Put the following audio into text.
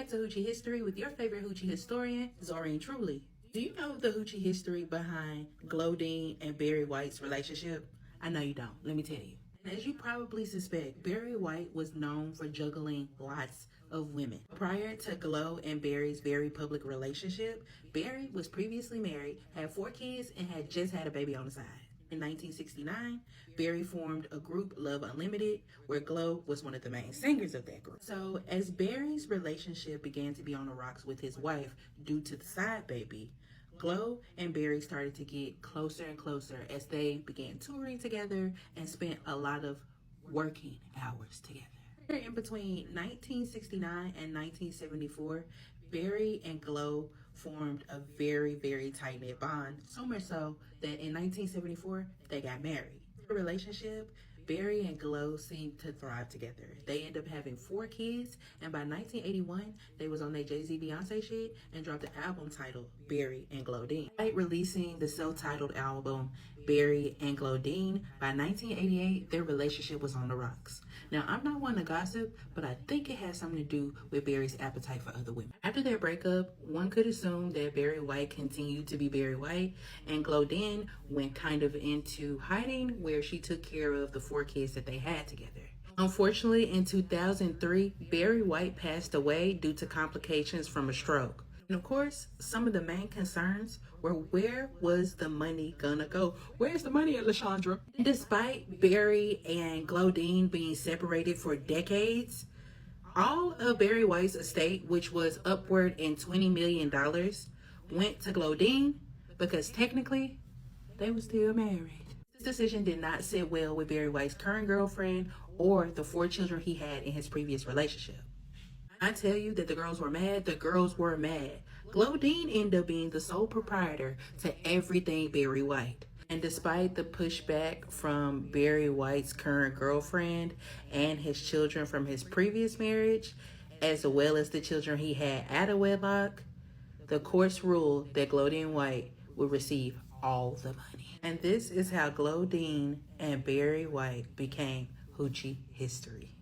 back to Hoochie History with your favorite Hoochie historian, Zoreen Truly. Do you know the Hoochie history behind Glodean and Barry White's relationship? I know you don't. Let me tell you. As you probably suspect, Barry White was known for juggling lots of women. Prior to Glow and Barry's very public relationship, Barry was previously married, had 4 kids, and had just had a baby on the side. In 1969, Barry formed a group, Love Unlimited, where Glow was one of the main singers of that group. So as Barry's relationship began to be on the rocks with his wife due to the side baby, Glow and Barry started to get closer and closer as they began touring together and spent a lot of working hours together. In between 1969 and 1974, Barry and Glow formed a very, very tight-knit bond, so much so that in 1974, they got married. The relationship, Barry and Glow seemed to thrive together. They ended up having 4 kids, and by 1981, they was on their Jay-Z Beyonce shit and dropped an album titled Barry and Glodean. Despite releasing the self-titled album Barry and Glodean, by 1988, their relationship was on the rocks. Now, I'm not one to gossip, but I think it has something to do with Barry's appetite for other women. After their breakup, one could assume that Barry White continued to be Barry White, and Glodean went kind of into hiding, where she took care of the 4 kids that they had together. Unfortunately, in 2003, Barry White passed away due to complications from a stroke. And of course, some of the main concerns were, where was the money gonna go? Where's the money at, LaShondra? Despite Barry and Glodean being separated for decades, all of Barry White's estate, which was upward in $20 million, went to Glodean because technically they were still married. This decision did not sit well with Barry White's current girlfriend or the 4 children he had in his previous relationship. I tell you that the girls were mad, the girls were mad. Glodean ended up being the sole proprietor to everything Barry White. And despite the pushback from Barry White's current girlfriend and his children from his previous marriage, as well as the children he had out of wedlock, the courts ruled that Glodean White would receive all the money. And this is how Glodean and Barry White became Hoochie history.